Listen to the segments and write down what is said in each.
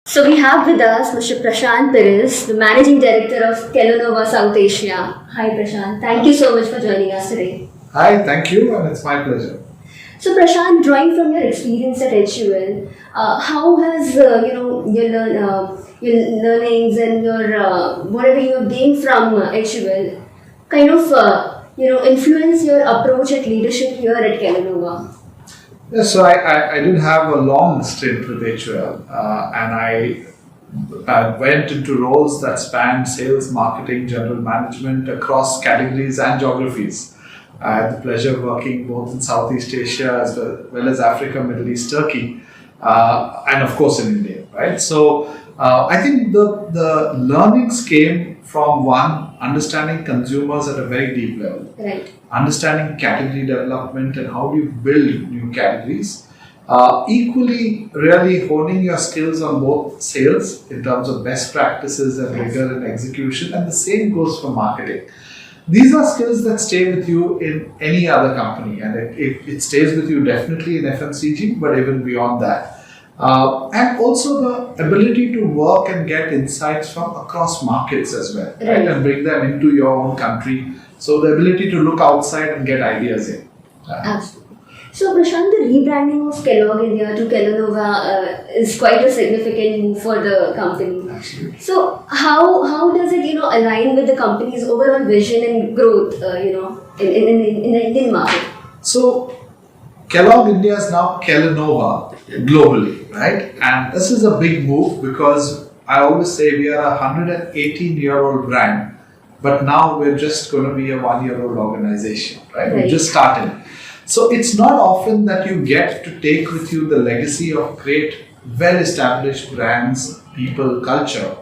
So we have with us Mr. Prashant Perez, the Managing Director of Kellanova South Asia. Hi Prashant, thank you so much for joining us today. Hi, thank you, and it's my pleasure. So Prashant, drawing from your experience at HUL, how has your learnings and your whatever you have gained from HUL kind of influence your approach at leadership here at Kellanova? Yes, so I did have a long stint with HUL, and I went into roles that spanned sales, marketing, general management across categories and geographies. I had the pleasure of working both in Southeast Asia as well as Africa, Middle East, Turkey, and of course in India, right? So I think the learnings came from one, understanding consumers at a very deep level, Right. understanding category development and how do you build new categories. Equally, really honing your skills on both sales in terms of best practices and rigor in execution, and the same goes for marketing. These are skills that stay with you in any other company, and it stays with you definitely in FMCG, but even beyond that. And also the ability to work and get insights from across markets as well, right? And bring them into your own country. So the ability to look outside and get ideas in. Absolutely. So, Prashant, the rebranding of Kellogg India to Kellanova is quite a significant move for the company. Absolutely. So, how does it align with the company's overall vision and growth in the Indian market? So Kellogg India is now Kellanova globally, right? And this is a big move because I always say we are a 118-year-old brand, but now we're just going to be a 1-year-old organization, right? We just started. So it's not often that you get to take with you the legacy of great, well-established brands, people, culture,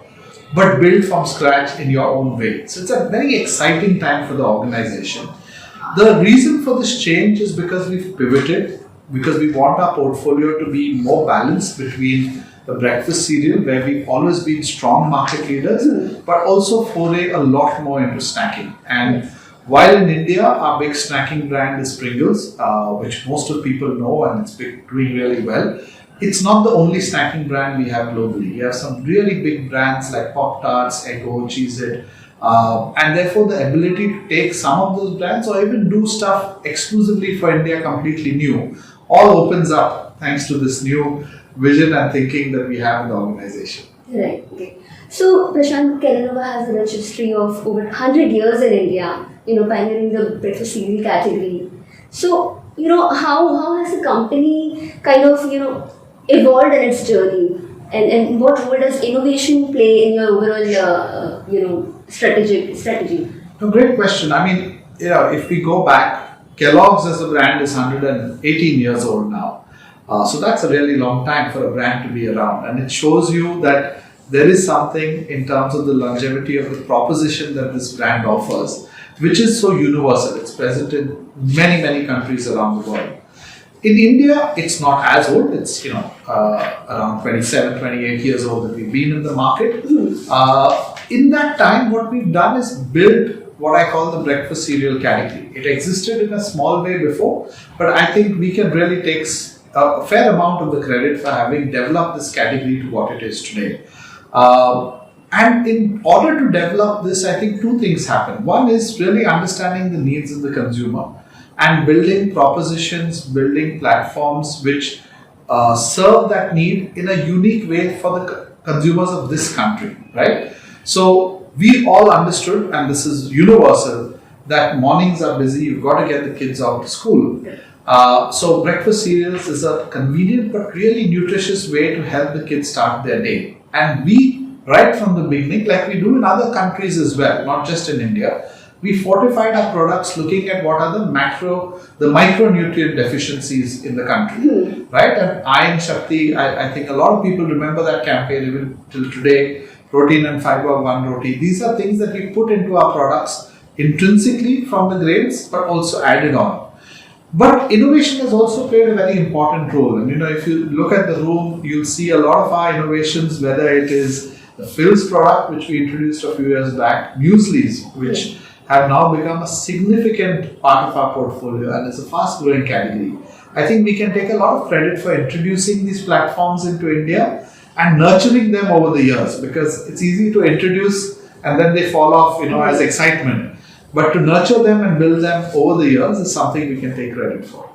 but build from scratch in your own way. So it's a very exciting time for the organization. The reason for this change is because we've pivoted, because we want our portfolio to be more balanced between the breakfast cereal, where we've always been strong market leaders, but also foray a lot more into snacking. And while in India, our big snacking brand is Pringles, which most of people know and it's doing really well, it's not the only snacking brand we have globally. We have some really big brands like Pop-Tarts, Eggo, Cheez-It, and therefore the ability to take some of those brands or even do stuff exclusively for India completely new all opens up thanks to this new vision and thinking that we have in the organization. Right. Okay. So, Prashant, Kellanova has a rich history of over 100 years in India, pioneering the breakfast cereal category. So, how has the company kind of, evolved in its journey? And what role does innovation play in your overall, strategy? No, great question. I mean, if we go back, Kellogg's as a brand is 118 years old now. So that's a really long time for a brand to be around. And it shows you that there is something in terms of the longevity of the proposition that this brand offers, which is so universal. It's present in many, many countries around the world. In India, it's not as old. It's around 27, 28 years old that we've been in the market. In that time, what we've done is build what I call the breakfast cereal category. It existed in a small way before, but I think we can really take a fair amount of the credit for having developed this category to what it is today. And in order to develop this, I think two things happen. One is really understanding the needs of the consumer and building propositions, building platforms which serve that need in a unique way for the consumers of this country, right? So we all understood, and this is universal, that mornings are busy, you've got to get the kids out to school. So breakfast cereals is a convenient but really nutritious way to help the kids start their day. And we, right from the beginning, like we do in other countries as well, not just in India, we fortified our products looking at what are the micronutrient deficiencies in the country, right? And Iron Shakti, I think a lot of people remember that campaign even till today, protein and fiber, one roti. These are things that we put into our products intrinsically from the grains, but also added on. But innovation has also played a very important role. And if you look at the room, you'll see a lot of our innovations, whether it is the Phil's product, which we introduced a few years back, mueslis, which have now become a significant part of our portfolio and is a fast-growing category. I think we can take a lot of credit for introducing these platforms into India and nurturing them over the years, because it's easy to introduce and then they fall off, as excitement. But to nurture them and build them over the years is something we can take credit for.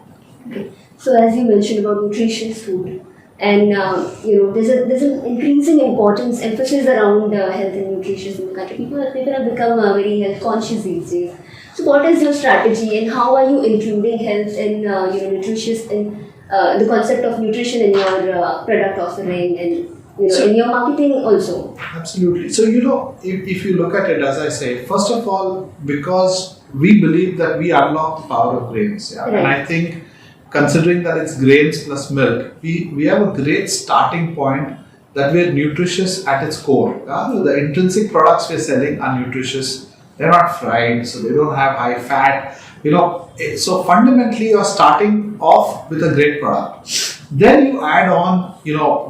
Okay. So as you mentioned about nutritious food, and there's an increasing emphasis around health and nutrition in the country. People have become very health conscious these days. So what is your strategy, and how are you including health and nutritious in the concept of nutrition in your product offering and in your marketing also? Absolutely. So if you look at it, as I say, first of all, because we believe that we unlock the power of grains, Right. And I think, considering that it's grains plus milk, we have a great starting point that we're nutritious at its core. The intrinsic products we're selling are nutritious. They're not fried, so they don't have high fat. So fundamentally, you're starting off with a great product. Then you add on,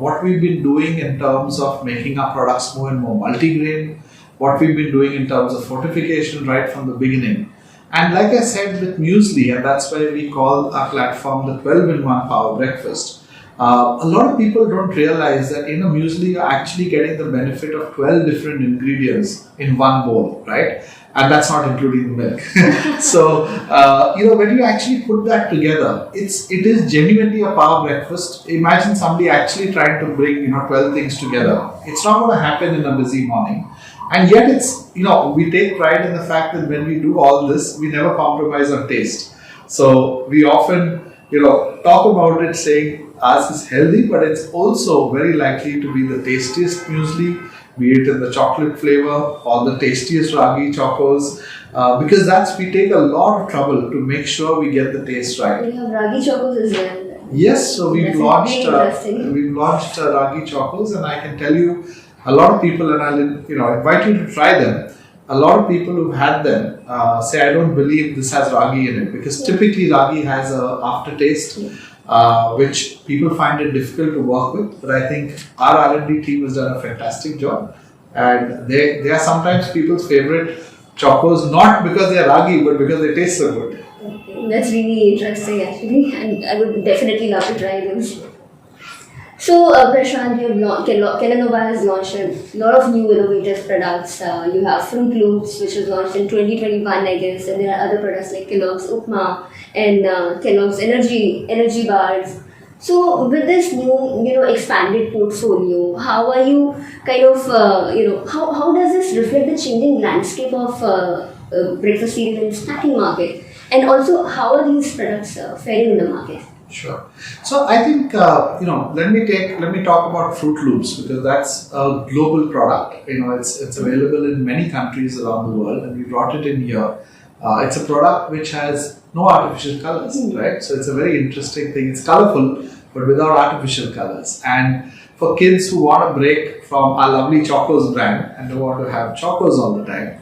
what we've been doing in terms of making our products more and more multigrain, what we've been doing in terms of fortification right from the beginning. And like I said with muesli, and that's why we call our platform the 12-in-1 Power Breakfast. A lot of people don't realize that in a muesli, you're actually getting the benefit of 12 different ingredients in one bowl, right? And that's not including the milk. So, when you actually put that together, it is genuinely a power breakfast. Imagine somebody actually trying to bring, 12 things together. It's not going to happen in a busy morning. And yet we take pride in the fact that when we do all this, we never compromise on taste. So we often, talk about it saying ours is healthy, but it's also very likely to be the tastiest muesli, be it in the chocolate flavor or the tastiest ragi chocos, because we take a lot of trouble to make sure we get the taste right. We have ragi chocos as well. Yes, so we've launched ragi chocos, and I can tell you, a lot of people, and I'll invite you to try them. A lot of people who've had them say, I don't believe this has ragi in it, because typically ragi has a aftertaste, which people find it difficult to work with. But I think our R&D team has done a fantastic job, and they are sometimes people's favorite chocos, not because they are ragi, but because they taste so good. Okay. That's really interesting actually, and I would definitely love to try this. So, Prashant, Kellanova has launched a lot of new innovative products. You have Fruit Loops, which was launched in 2021, I guess, and there are other products like Kellogg's Upma and Kellogg's Energy Bars. So, with this new, expanded portfolio, how are you kind of, how does this reflect the changing landscape of breakfast cereal and snacking market? And also, how are these products faring in the market? Sure. So I think let me talk about Fruit Loops, because that's a global product. It's available in many countries around the world, and we brought it in here. It's a product which has no artificial colors, right? So it's a very interesting thing. It's colorful, but without artificial colors. And for kids who want a break from our lovely Chocos brand and don't want to have Chocos all the time,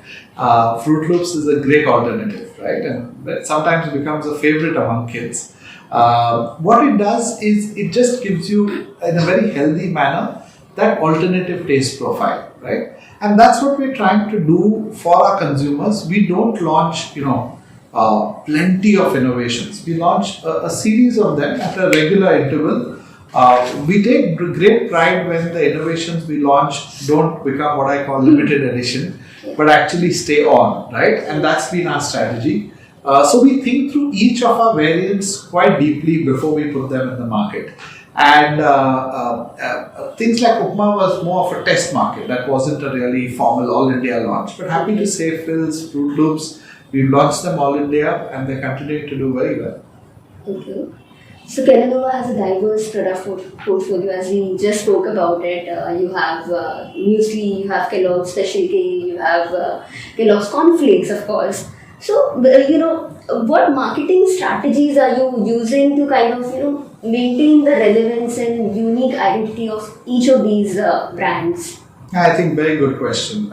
Fruit Loops is a great alternative, right? And that sometimes becomes a favorite among kids. What it does is it just gives you, in a very healthy manner, that alternative taste profile, right? And that's what we're trying to do for our consumers. We don't launch, plenty of innovations. We launch a series of them at a regular interval. We take great pride when the innovations we launch don't become what I call limited edition, but actually stay on, right? And that's been our strategy. So we think through each of our variants quite deeply before we put them in the market. And things like Upma was more of a test market. That wasn't a really formal All India launch. But happy to say Phil's, Fruit Loops, we've launched them All India, and they're continuing to do very well. Okay. So Kellanova has a diverse product portfolio, as we just spoke about it. You have muesli, you have Kellogg's Special K, you have Kellogg's Cornflakes, of course. So, what marketing strategies are you using to kind of, maintain the relevance and unique identity of each of these brands? I think very good question.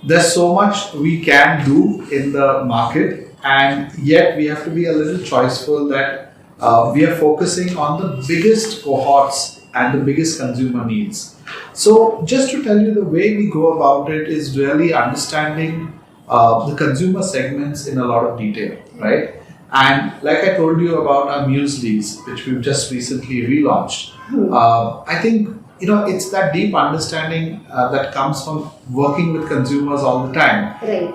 There's so much we can do in the market, and yet we have to be a little choiceful that we are focusing on the biggest cohorts and the biggest consumer needs. So, just to tell you, the way we go about it is really understanding the consumer segments in a lot of detail, right? And like I told you about our mueslis, which we've just recently relaunched, I think it's that deep understanding that comes from working with consumers all the time. Right.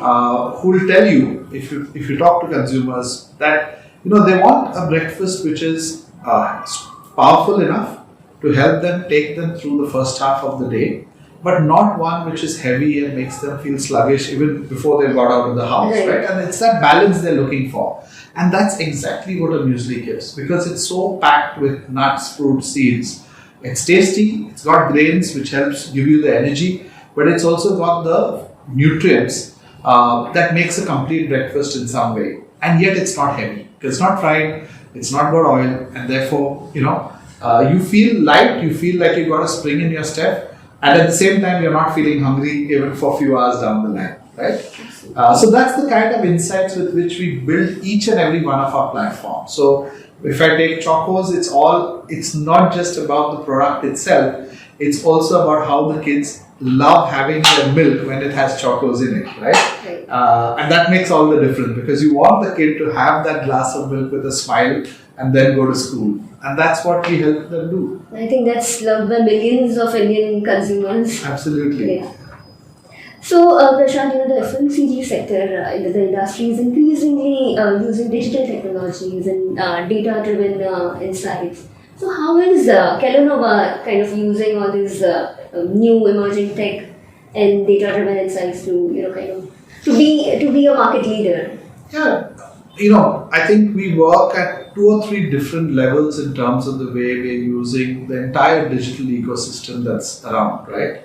Who will tell you, if you talk to consumers, that they want a breakfast which is powerful enough to help them take them through the first half of the day, but not one which is heavy and makes them feel sluggish even before they got out of the house, right? And it's that balance they're looking for. And that's exactly what a muesli gives, because it's so packed with nuts, fruits, seeds. It's tasty, it's got grains which helps give you the energy, but it's also got the nutrients that makes a complete breakfast in some way. And yet it's not heavy. It's not fried, it's not got oil, and therefore, you feel light, you feel like you got a spring in your step, and at the same time, you're not feeling hungry even for a few hours down the line, right? So that's the kind of insights with which we build each and every one of our platforms. So if I take Chocos, it's not just about the product itself, it's also about how the kids love having their milk when it has Chocos in it, right? And that makes all the difference, because you want the kid to have that glass of milk with a smile and then go to school. And that's what we help them do. I think that's loved by millions of Indian consumers. Absolutely. Yeah. So, Prashant, the FMCG sector, the industry is increasingly using digital technologies and data-driven insights. So, how is Kellanova kind of using all these new emerging tech and data-driven insights to be a market leader? Yeah, I think we work at 2 or 3 different levels in terms of the way we're using the entire digital ecosystem that's around, right?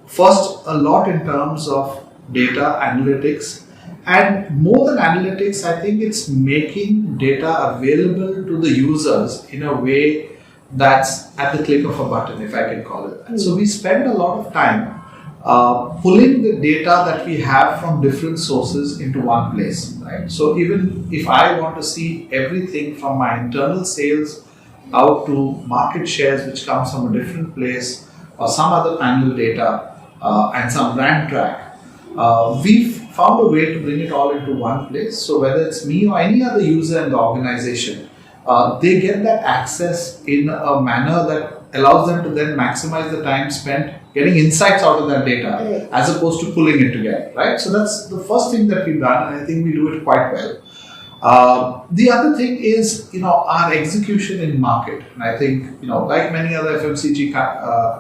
First, a lot in terms of data analytics, and more than analytics, I think it's making data available to the users in a way that's at the click of a button, if I can call it that. So we spend a lot of time pulling the data that we have from different sources into one place, right? So even if I want to see everything from my internal sales out to market shares, which comes from a different place, or some other panel data, and some brand track, we've found a way to bring it all into one place. So whether it's me or any other user in the organization, they get that access in a manner that allows them to then maximize the time spent getting insights out of that data, as opposed to pulling it together, right? So that's the first thing that we've done, and I think we do it quite well. The other thing is, our execution in market. And I think, like many other FMCG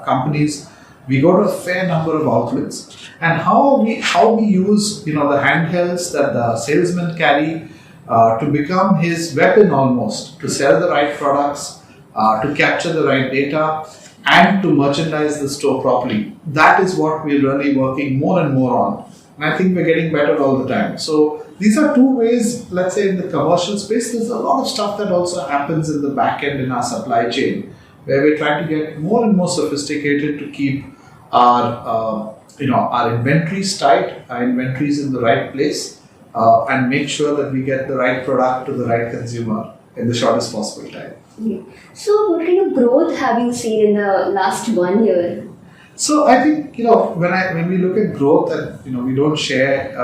companies, we go to a fair number of outlets, and how we use, the handhelds that the salesman carry to become his weapon almost, to sell the right products, to capture the right data, and to merchandise the store properly. That is what we're really working more and more on. And I think we're getting better all the time. So these are 2 ways, let's say in the commercial space. There's a lot of stuff that also happens in the back end in our supply chain, where we're trying to get more and more sophisticated to keep our inventories tight, our inventories in the right place, and make sure that we get the right product to the right consumer in the shortest possible time. Yeah. So, what kind of growth have you seen in the last 1 year? So I think when we look at growth, and we don't share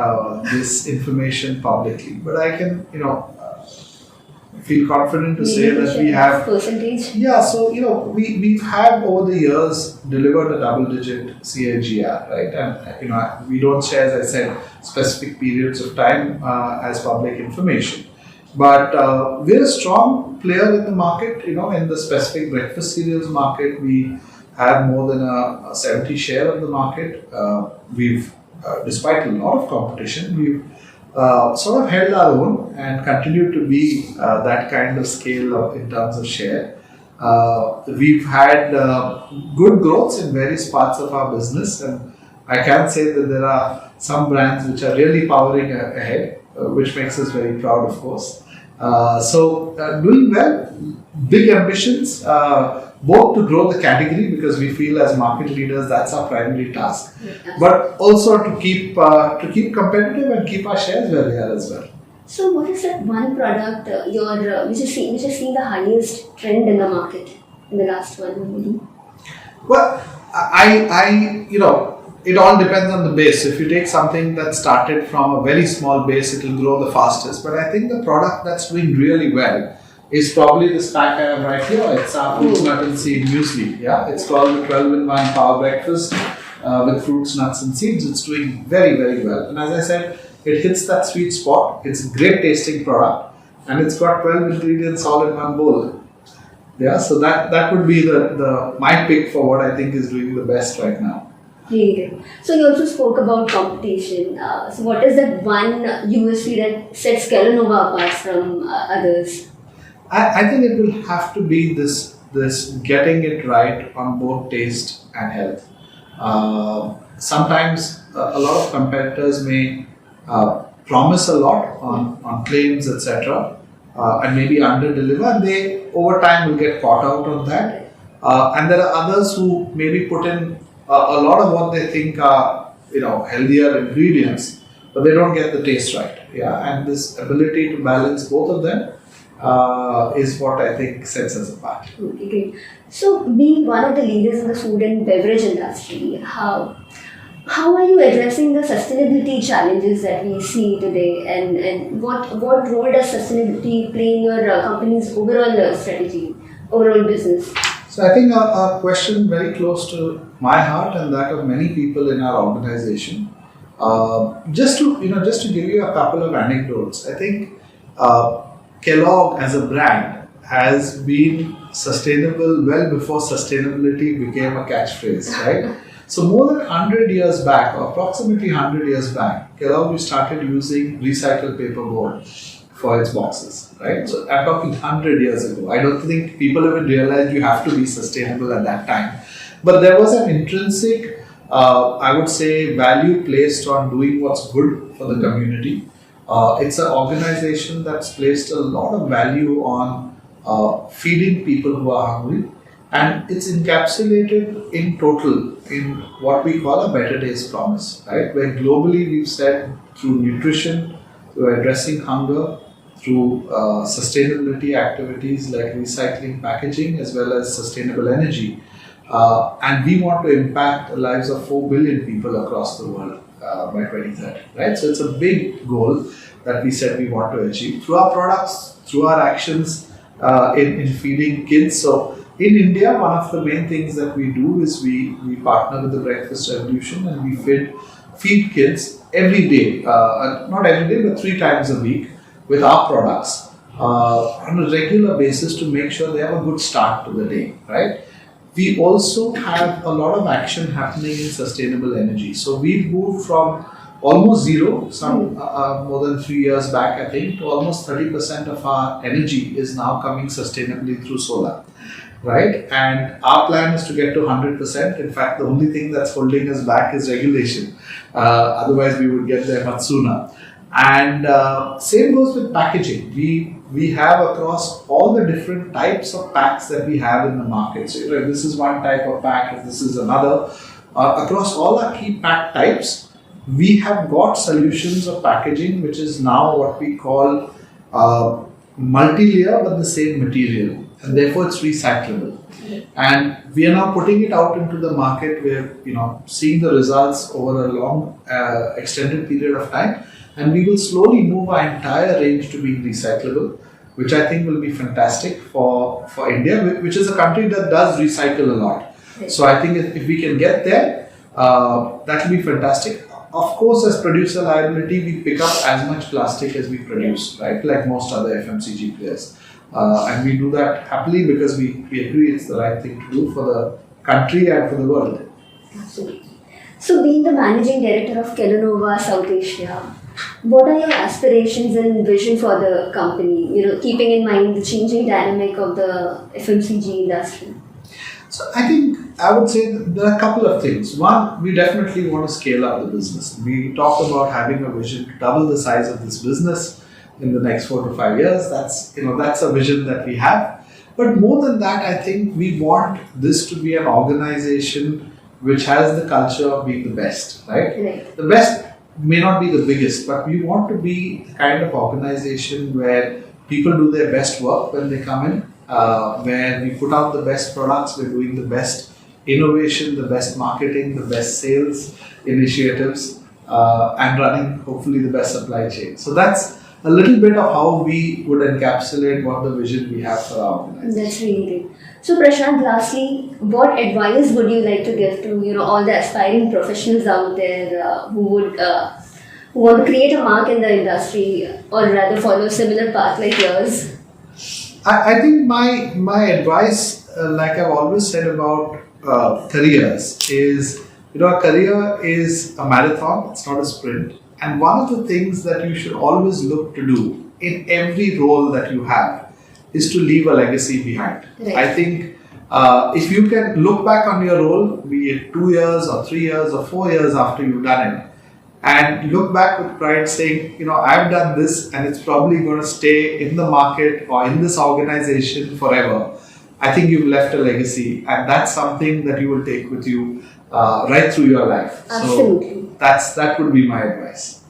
this information publicly, but I can feel confident to say that we have percentage. Yeah, so we've had over the years delivered a double-digit CAGR, right? And we don't share, as I said, specific periods of time as public information. But we're a strong player in the market. In the specific breakfast cereals market, we have more than a 70 share of the market. We've, despite a lot of competition, we've sort of held our own and continue to be that kind of scale in terms of share. We've had good growths in various parts of our business, and I can say that there are some brands which are really powering ahead, which makes us very proud, of course. Doing well, big ambitions, both to grow the category, because we feel as market leaders that's our primary task, but also to keep competitive and keep our shares where they are as well. So, what is that one product which has seen the highest trend in the market in the last 1 year? Well, it all depends on the base. If you take something that started from a very small base, it will grow the fastest. But I think the product that's doing really well is probably this pack I have right here. It's our fruits, nut and seed muesli. Yeah, it's called the 12-in-1 Power Breakfast with fruits, nuts and seeds. It's doing very, very well. And as I said, it hits that sweet spot. It's a great tasting product, and it's got 12 ingredients all in one bowl. Yeah, so that would be the my pick for what I think is doing the best right now. Really good. So you also spoke about competition. So what is that one USP that sets Kellanova apart from others? I think it will have to be this getting it right on both taste and health. Sometimes a lot of competitors may promise a lot on claims, etc., and maybe under deliver, and they over time will get caught out on that. And there are others who maybe put in a lot of what they think are healthier ingredients, but they don't get the taste right. Yeah, and this ability to balance both of them is what I think sets us apart. Okay, great. So, being one of the leaders in the food and beverage industry, how are you addressing the sustainability challenges that we see today, and what role does sustainability play in your company's overall strategy, overall business? So I think a question very close to my heart and that of many people in our organization. Just to give you a couple of anecdotes, I think Kellogg as a brand has been sustainable well before sustainability became a catchphrase, right? So more than 100 years back, or approximately 100 years back, Kellogg started using recycled paperboard for its boxes, right? So I'm talking 100 years ago. I don't think people even realized you have to be sustainable at that time. But there was an intrinsic, I would say, value placed on doing what's good for the community. It's an organization that's placed a lot of value on feeding people who are hungry, and it's encapsulated in total in what we call a Better Days Promise, right? Where globally we've said through nutrition, through addressing hunger, through sustainability activities like recycling packaging as well as sustainable energy. And we want to impact the lives of 4 billion people across the world by 2030, right? So it's a big goal that we said we want to achieve through our products, through our actions in feeding kids. So in India, one of the main things that we do is we partner with the Breakfast Revolution and we feed kids every day, not every day, but 3 times a week with our products on a regular basis to make sure they have a good start to the day, right? We also have a lot of action happening in sustainable energy. So we've moved from almost zero, more than 3 years back, I think, to almost 30% of our energy is now coming sustainably through solar, right? And our plan is to get to 100%. In fact, the only thing that's holding us back is regulation. Otherwise, we would get there much sooner. And same goes with packaging. We have across all the different types of packs that we have in the market. So if this is one type of pack, if this is another, across all our key pack types, we have got solutions of packaging, which is now what we call multi-layer but the same material, and therefore it's recyclable. And we are now putting it out into the market. We're seeing the results over a long extended period of time, and we will slowly move our entire range to being recyclable, which I think will be fantastic for India, which is a country that does recycle a lot. So I think if we can get there, that will be fantastic. Of course, as producer liability, we pick up as much plastic as we produce, right? Like most other FMCG players. And we do that happily because we agree it's the right thing to do for the country and for the world. Absolutely. So being the managing director of Kellanova South Asia, what are your aspirations and vision for the company, keeping in mind the changing dynamic of the FMCG industry? So I would say there are a couple of things. One, we definitely want to scale up the business. We talked about having a vision to double the size of this business in the next 4 to 5 years. That's a vision that we have. But more than that, I think we want this to be an organization which has the culture of being the best, right? The best may not be the biggest, but we want to be the kind of organization where people do their best work when they come in, where we put out the best products, we're doing the best innovation, the best marketing, the best sales initiatives, and running hopefully the best supply chain. So that's a little bit of how we would encapsulate what the vision we have for our organization. That's really great. So Prashant, lastly, what advice would you like to give to all the aspiring professionals out there who want to create a mark in the industry, or rather follow a similar path like yours? I think my advice, like I've always said about careers, is a career is a marathon. It's not a sprint. And one of the things that you should always look to do in every role that you have is to leave a legacy behind. Right. I think if you can look back on your role, be it 2 years or 3 years or 4 years after you've done it, and look back with pride saying, I've done this and it's probably going to stay in the market or in this organization forever. I think you've left a legacy, and that's something that you will take with you right through your life. Absolutely. So that would be my advice.